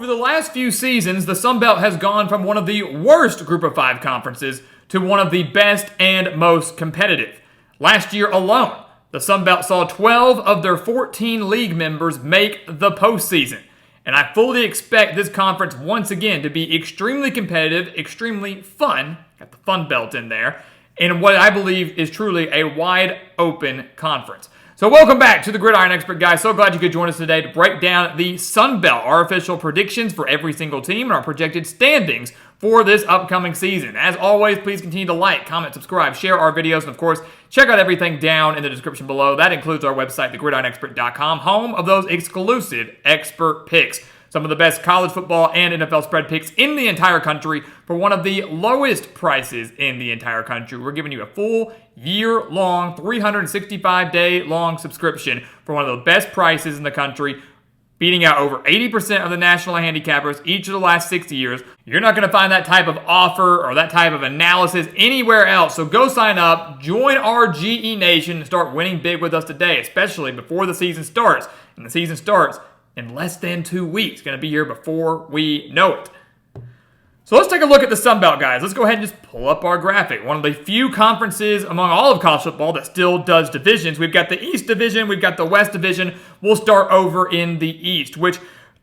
Over the last few seasons, the Sun Belt has gone from one of the worst Group of 5 conferences to one of the best and most competitive. Last year alone, the Sun Belt saw 12 of their 14 league members make the postseason. And I fully expect this conference once again to be extremely competitive, extremely fun, got the Fun Belt in there, and what I believe is truly a wide open conference. So welcome back to the Gridiron Expert, guys. So glad you could join us today to break down the Sun Belt, our official predictions for every single team and our projected standings for this upcoming season. As always, please continue to like, comment, subscribe, share our videos, and of course, check out everything down in the description below. That includes our website, thegridironexpert.com, home of those exclusive expert picks. Some of the best college football and NFL spread picks in the entire country for one of the lowest prices in the entire country. We're giving you a full year-long, 365-day-long subscription for one of the best prices in the country, beating out over 80% of the national handicappers each of the last 6 years. You're not going to find that type of offer or that type of analysis anywhere else. So go sign up, join our GE Nation, and start winning big with us today, especially before the season starts. And the season starts in less than 2 weeks. Going to be here before we know it. So let's take a look at the Sun Belt, guys. Let's go ahead and just pull up our graphic. One of the few conferences among all of college football that still does divisions. We've got the East Division. We've got the West Division. We'll start over in the East, which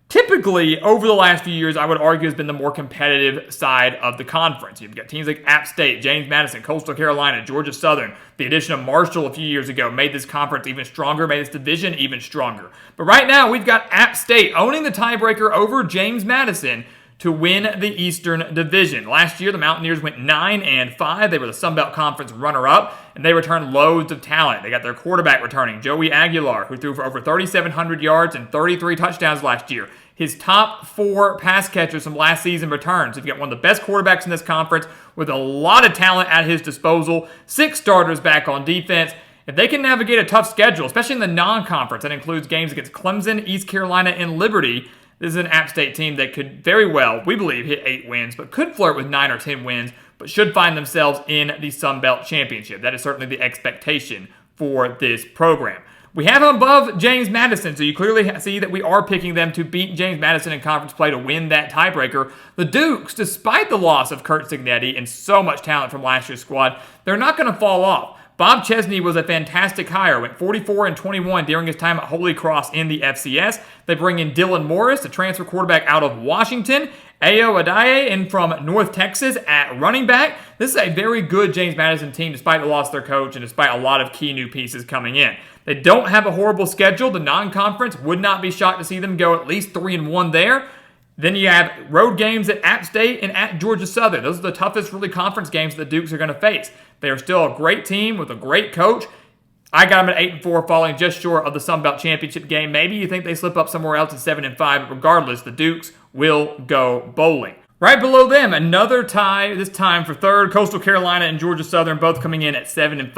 typically, over the last few years, I would argue has been the more competitive side of the conference. You've got teams like App State, James Madison, Coastal Carolina, Georgia Southern. The addition of Marshall a few years ago made this conference even stronger, made this division even stronger. But right now, we've got App State owning the tiebreaker over James Madison to win the Eastern Division. Last year, the Mountaineers went 9-5. They were the Sun Belt Conference runner-up, and they returned loads of talent. They got their quarterback returning, Joey Aguilar, who threw for over 3,700 yards and 33 touchdowns last year. His top 4 pass catchers from last season returns. You've got one of the best quarterbacks in this conference with a lot of talent at his disposal. 6 starters back on defense. If they can navigate a tough schedule, especially in the non-conference, that includes games against Clemson, East Carolina, and Liberty, this is an App State team that could very well, we believe, hit 8 wins, but could flirt with 9 or 10 wins, but should find themselves in the Sun Belt Championship. That is certainly the expectation for this program. We have them above James Madison, so you clearly see that we are picking them to beat James Madison in conference play to win that tiebreaker. The Dukes, despite the loss of Curt Cignetti and so much talent from last year's squad, they're not going to fall off. Bob Chesney was a fantastic hire, went 44-21 during his time at Holy Cross in the FCS. They bring in Dylan Morris, a transfer quarterback out of Washington, Ayo Adaye in from North Texas at running back. This is a very good James Madison team despite the loss of their coach and despite a lot of key new pieces coming in. They don't have a horrible schedule. The non-conference would not be shocked to see them go at least 3-1 there. Then you have road games at App State and at Georgia Southern. Those are the toughest really conference games the Dukes are going to face. They are still a great team with a great coach. I got them at 8-4, falling just short of the Sun Belt Championship game. Maybe you think they slip up somewhere else at 7-5, but regardless, the Dukes will go bowling. Right below them, another tie, this time for third. Coastal Carolina and Georgia Southern both coming in at 7-5,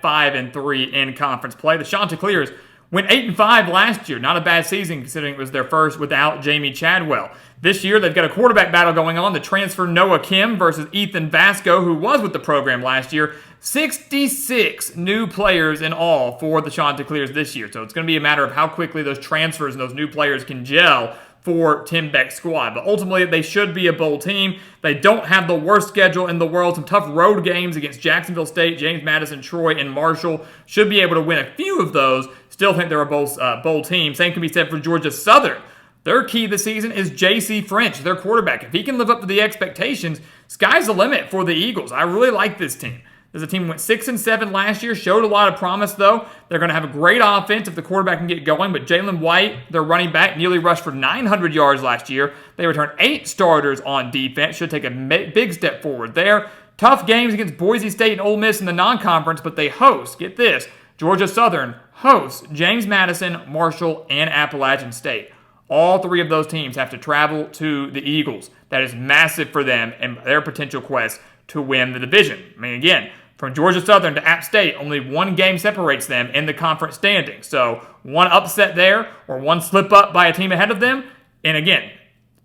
5-3 in conference play. The Chanticleers went 8-5 last year. Not a bad season considering it was their first without Jamie Chadwell. This year, they've got a quarterback battle going on. The transfer Noah Kim versus Ethan Vasco, who was with the program last year. 66 new players in all for the Chanticleers this year. So it's going to be a matter of how quickly those transfers and those new players can gel for Tim Beck's squad. But ultimately, they should be a bowl team. They don't have the worst schedule in the world. Some tough road games against Jacksonville State, James Madison, Troy, and Marshall. Should be able to win a few of those. Still think they're a bowl team. Same can be said for Georgia Southern. Their key this season is J.C. French, their quarterback. If he can live up to the expectations, sky's the limit for the Eagles. I really like this team. This team went 6-7 last year, showed a lot of promise, though. They're going to have a great offense if the quarterback can get going, but Jalen White, their running back, nearly rushed for 900 yards last year. They returned 8 starters on defense. Should take a big step forward there. Tough games against Boise State and Ole Miss in the non-conference, but they host, get this, Georgia Southern hosts James Madison, Marshall, and Appalachian State. All 3 of those teams have to travel to the Eagles. That is massive for them and their potential quest to win the division. I mean, again, from Georgia Southern to App State, only 1 game separates them in the conference standings. So one upset there or one slip up by a team ahead of them, and again,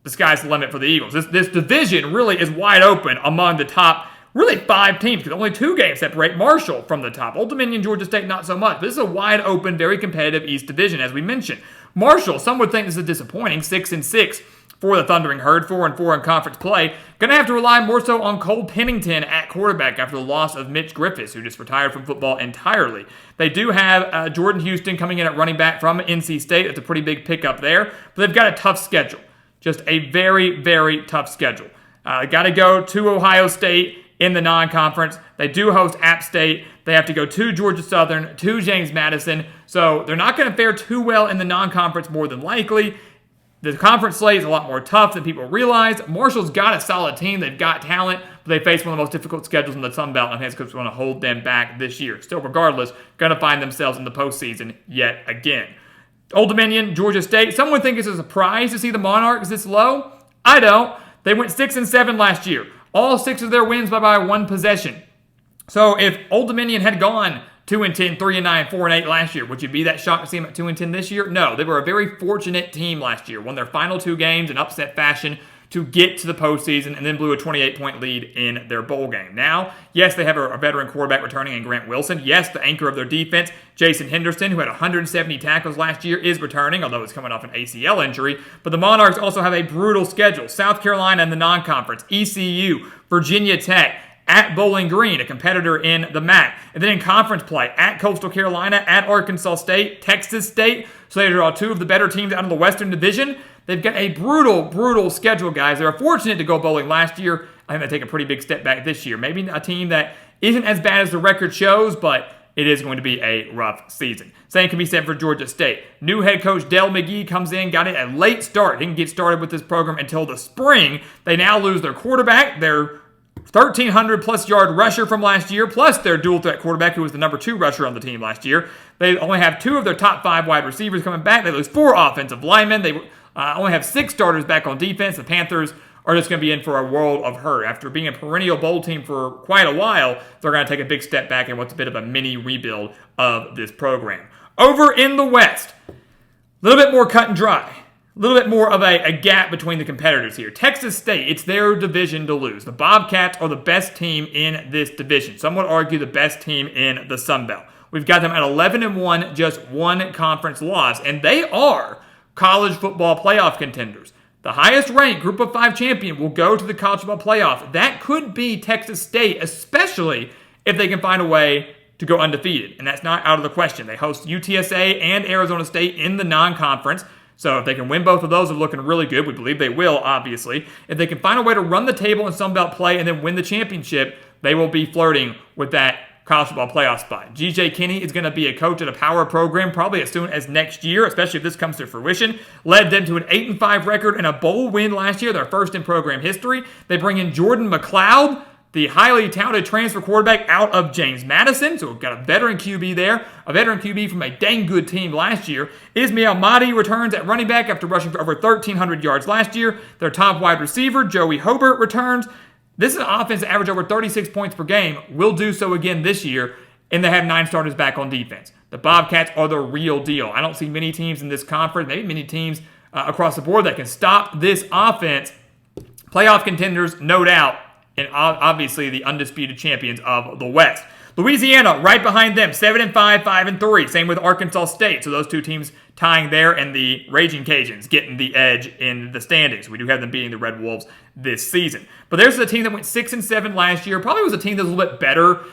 the sky's the limit for the Eagles. This division really is wide open among the top really 5 teams, because only 2 games separate Marshall from the top. Old Dominion, Georgia State, not so much. But this is a wide open, very competitive East Division, as we mentioned. Marshall, some would think this is disappointing, 6-6 for the Thundering Herd, 4-4 in conference play. Going to have to rely more so on Cole Pennington at quarterback after the loss of Mitch Griffiths, who just retired from football entirely. They do have Jordan Houston coming in at running back from NC State. That's a pretty big pickup there. But they've got a tough schedule. Just a very, very tough schedule. Got to go to Ohio State in the non-conference. They do host App State. They have to go to Georgia Southern, to James Madison. So they're not going to fare too well in the non-conference more than likely. The conference slate is a lot more tough than people realize. Marshall's got a solid team. They've got talent, but they face one of the most difficult schedules in the Sun Belt, and I think it's going to hold them back this year. Still, regardless, going to find themselves in the postseason yet again. Old Dominion, Georgia State. Some would think it's a surprise to see the Monarchs this low. I don't. They went 6-7 last year. All 6 of their wins by 1 possession. So if Old Dominion had gone 2-10, 3-9, 4-8 last year, would you be that shocked to see them at 2-10 this year? No, they were a very fortunate team last year. Won their final 2 games in upset fashion to get to the postseason, and then blew a 28-point lead in their bowl game. Now, yes, they have a veteran quarterback returning in Grant Wilson. Yes, the anchor of their defense, Jason Henderson, who had 170 tackles last year, is returning, although it's coming off an ACL injury. But the Monarchs also have a brutal schedule. South Carolina in the non-conference, ECU, Virginia Tech, at Bowling Green, a competitor in the MAC. And then in conference play, at Coastal Carolina, at Arkansas State, Texas State. So they draw 2 of the better teams out of the Western Division. They've got a brutal schedule, guys. They were fortunate to go bowling last year. I think they take a pretty big step back this year. Maybe a team that isn't as bad as the record shows, but it is going to be a rough season. Same can be said for Georgia State. New head coach Dell McGee comes in, got it a late start. Didn't get started with this program until the spring. They now lose their quarterback, their 1,300-plus yard rusher from last year, plus their dual-threat quarterback, who was the number 2 rusher on the team last year. They only have 2 of their top 5 wide receivers coming back. They lose 4 offensive linemen. They only have 6 starters back on defense. The Panthers are just going to be in for a world of hurt. After being a perennial bowl team for quite a while, they're going to take a big step back in what's a bit of a mini rebuild of this program. Over in the West, a little bit more cut and dry. A little bit more of a gap between the competitors here. Texas State, it's their division to lose. The Bobcats are the best team in this division. Some would argue the best team in the Sun Belt. We've got them at 11-1, just 1 conference loss, and they are college football playoff contenders. The highest ranked Group of 5 champion will go to the college football playoff. That could be Texas State, especially if they can find a way to go undefeated, and that's not out of the question. They host UTSA and Arizona State in the non-conference. So if they can win both of those, they're looking really good. We believe they will, obviously. If they can find a way to run the table in Sun Belt play and then win the championship, they will be flirting with that college football playoff spot. G.J. Kinney is going to be a coach at a power program probably as soon as next year, especially if this comes to fruition. Led them to an 8-5 record and a bowl win last year, their first in program history. They bring in Jordan McLeod, the highly touted transfer quarterback out of James Madison. So we've got a veteran QB there, a veteran QB from a dang good team last year. Ismail Mahdi returns at running back after rushing for over 1,300 yards last year. Their top wide receiver, Joey Hobart, returns. This is an offense that averaged over 36 points per game. Will do so again this year, and they have 9 starters back on defense. The Bobcats are the real deal. I don't see many teams in this conference, maybe many teams across the board that can stop this offense. Playoff contenders, no doubt. And obviously the undisputed champions of the West. Louisiana, right behind them, 7-5, 5-3. Same with Arkansas State. So those 2 teams tying there, and the Raging Cajuns getting the edge in the standings. We do have them beating the Red Wolves this season. But there's a team that went 6-7 last year. Probably was a team that was a little bit better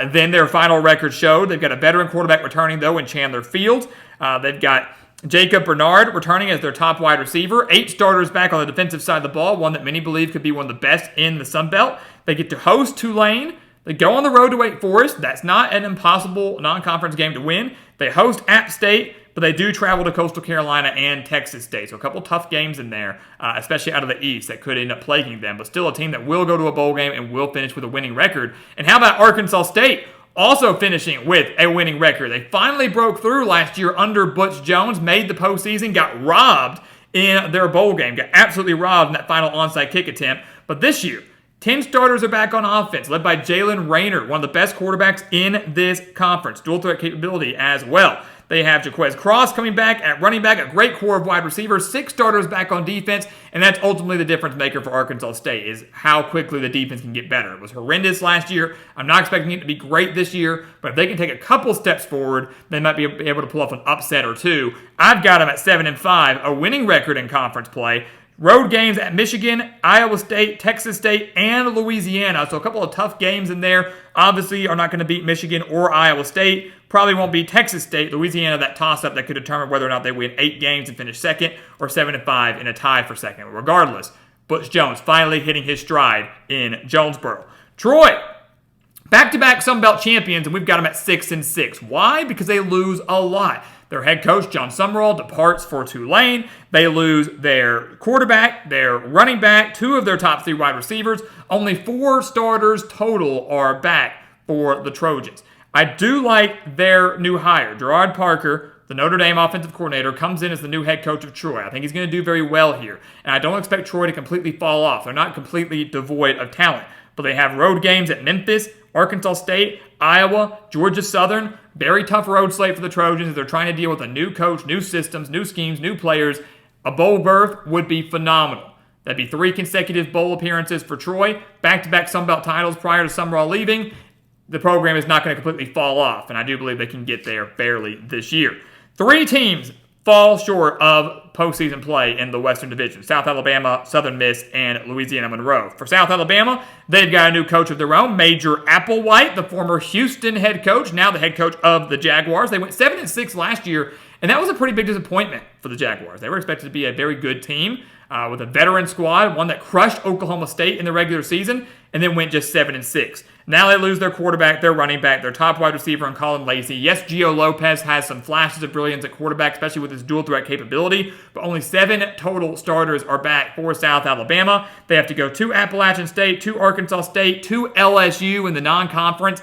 than their final record showed. They've got a veteran quarterback returning, though, in Chandler Fields. They've got Jacob Bernard returning as their top wide receiver. 8 starters back on the defensive side of the ball, one that many believe could be one of the best in the Sun Belt. They get to host Tulane. They go on the road to Wake Forest. That's not an impossible non-conference game to win. They host App State, but they do travel to Coastal Carolina and Texas State. So a couple tough games in there, especially out of the East, that could end up plaguing them. But still a team that will go to a bowl game and will finish with a winning record. And how about Arkansas State? Also finishing with a winning record. They finally broke through last year under Butch Jones, made the postseason, got robbed in their bowl game, got absolutely robbed in that final onside kick attempt. But this year, 10 starters are back on offense, led by Jalen Rayner, one of the best quarterbacks in this conference. Dual threat capability as well. They have Jaquez Cross coming back at running back, a great core of wide receivers, 6 starters back on defense, and that's ultimately the difference maker for Arkansas State is how quickly the defense can get better. It was horrendous last year. I'm not expecting it to be great this year, but if they can take a couple steps forward, they might be able to pull off an upset or two. I've got them at 7-5, a winning record in conference play. Road games at Michigan, Iowa State, Texas State, and Louisiana. So a couple of tough games in there. Obviously are not going to beat Michigan or Iowa State. Probably won't beat Texas State. Louisiana, that toss-up that could determine whether or not they win 8 games and finish second, or 7-5 in a tie for second. Regardless, Butch Jones finally hitting his stride in Jonesboro. Troy, back-to-back Sun Belt champions, and we've got them at 6-6. Why? Because they lose a lot. Their head coach, John Summerall, departs for Tulane. They lose their quarterback, their running back, 2 of their top 3 wide receivers. Only 4 starters total are back for the Trojans. I do like their new hire. Gerard Parker, the Notre Dame offensive coordinator, comes in as the new head coach of Troy. I think he's going to do very well here. And I don't expect Troy to completely fall off. They're not completely devoid of talent. But they have road games at Memphis, Arkansas State, Iowa, Georgia Southern. Very tough road slate for the Trojans as they're trying to deal with a new coach, new systems, new schemes, new players. A bowl berth would be phenomenal. That'd be 3 consecutive bowl appearances for Troy, back-to-back Sun Belt titles prior to Summerall leaving. The program is not going to completely fall off, and I do believe they can get there barely this year. 3 teams fall short of postseason play in the Western Division: South Alabama, Southern Miss, and Louisiana Monroe. For South Alabama, they've got a new coach of their own, Major Applewhite, the former Houston head coach, now the head coach of the Jaguars. They went 7-6 last year, and that was a pretty big disappointment for the Jaguars. They were expected to be a very good team with a veteran squad, one that crushed Oklahoma State in the regular season, and then went just 7-6. Now they lose their quarterback, their running back, their top wide receiver in Colin Lacey. Yes, Gio Lopez has some flashes of brilliance at quarterback, especially with his dual threat capability, but only 7 total starters are back for South Alabama. They have to go to Appalachian State, to Arkansas State, to LSU in the non-conference.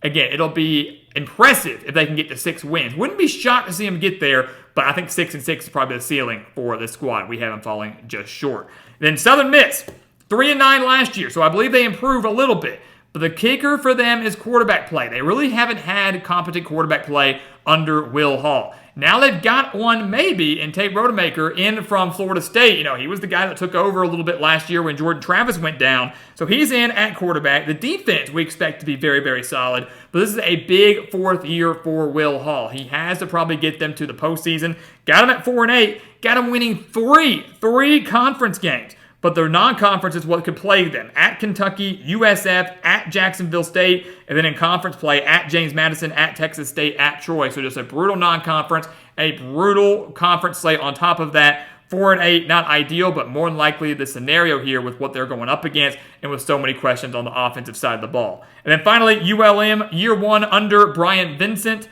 Again, it'll be impressive if they can get to 6 wins. Wouldn't be shocked to see them get there, but I think 6-6 is probably the ceiling for this squad. We have them falling just short. Then Southern Miss, 3-9 last year, so I believe they improve a little bit. But the kicker for them is quarterback play. They really haven't had competent quarterback play under Will Hall. Now they've got one maybe in Tate Rodemaker in from Florida State. You know, he was the guy that took over a little bit last year when Jordan Travis went down. So he's in at quarterback. The defense we expect to be very, very solid. But this is a big 4th year for Will Hall. He has to probably get them to the postseason. Got him at 4-8. Got him winning 3 conference games. But their non-conference is what could plague them. At Kentucky, USF, at Jacksonville State, and then in conference play at James Madison, at Texas State, at Troy. So just a brutal non-conference, a brutal conference slate on top of that. 4-8, not ideal, but more than likely the scenario here with what they're going up against and with so many questions on the offensive side of the ball. And then finally, ULM, year 1 under Bryant Vincent.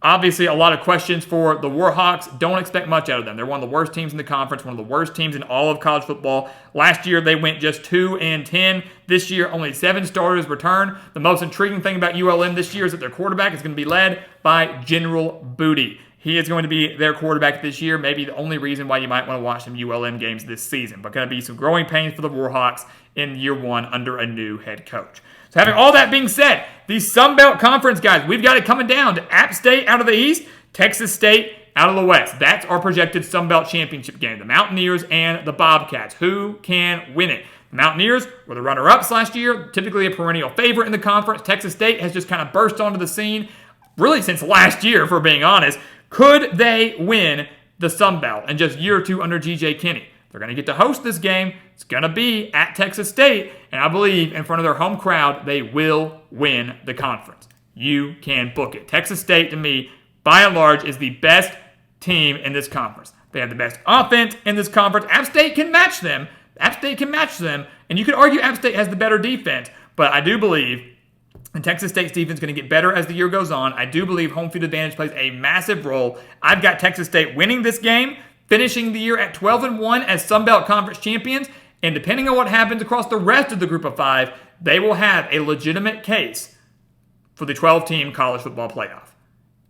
Obviously, a lot of questions for the Warhawks. Don't expect much out of them. They're one of the worst teams in the conference, one of the worst teams in all of college football. Last year, they went just 2-10. This year, only 7 starters return. The most intriguing thing about ULM this year is that their quarterback is going to be led by General Booty. He is going to be their quarterback this year. Maybe the only reason why you might want to watch some ULM games this season. But going to be some growing pains for the Warhawks in year 1 under a new head coach. So having all that being said, the Sun Belt Conference, guys, we've got it coming down to App State out of the East, Texas State out of the West. That's our projected Sun Belt championship game, the Mountaineers and the Bobcats. Who can win it? The Mountaineers were the runner-ups last year, typically a perennial favorite in the conference. Texas State has just kind of burst onto the scene, really since last year, if we're being honest. Could they win the Sun Belt in just year or 2 under G.J. Kinney? They're going to get to host this game. It's going to be at Texas State, and I believe in front of their home crowd, they will win the conference. You can book it. Texas State, to me, by and large, is the best team in this conference. They have the best offense in this conference. App State can match them. And you could argue App State has the better defense, but I do believe and Texas State's defense is going to get better as the year goes on. I do believe home field advantage plays a massive role. I've got Texas State winning this game, finishing the year at 12-1 as Sun Belt Conference champions, and depending on what happens across the rest of the group of 5, they will have a legitimate case for the 12-team college football playoff.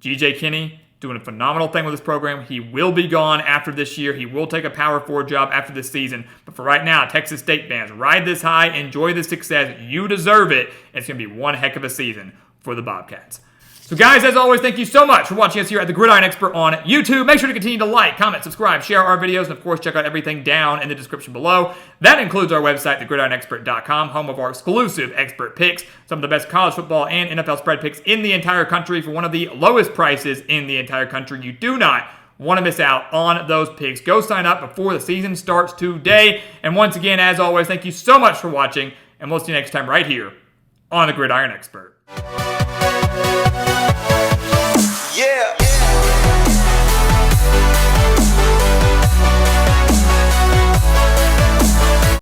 G.J. Kinney doing a phenomenal thing with this program. He will be gone after this year. He will take a Power 4 job after this season. But for right now, Texas State fans, ride this high, enjoy the success. You deserve it. It's going to be one heck of a season for the Bobcats. So guys, as always, thank you so much for watching us here at the Gridiron Expert on YouTube. Make sure to continue to like, comment, subscribe, share our videos, and of course, check out everything down in the description below. That includes our website, thegridironexpert.com, home of our exclusive expert picks, some of the best college football and NFL spread picks in the entire country for one of the lowest prices in the entire country. You do not want to miss out on those picks. Go sign up before the season starts today. And once again, as always, thank you so much for watching, and we'll see you next time right here on the Gridiron Expert.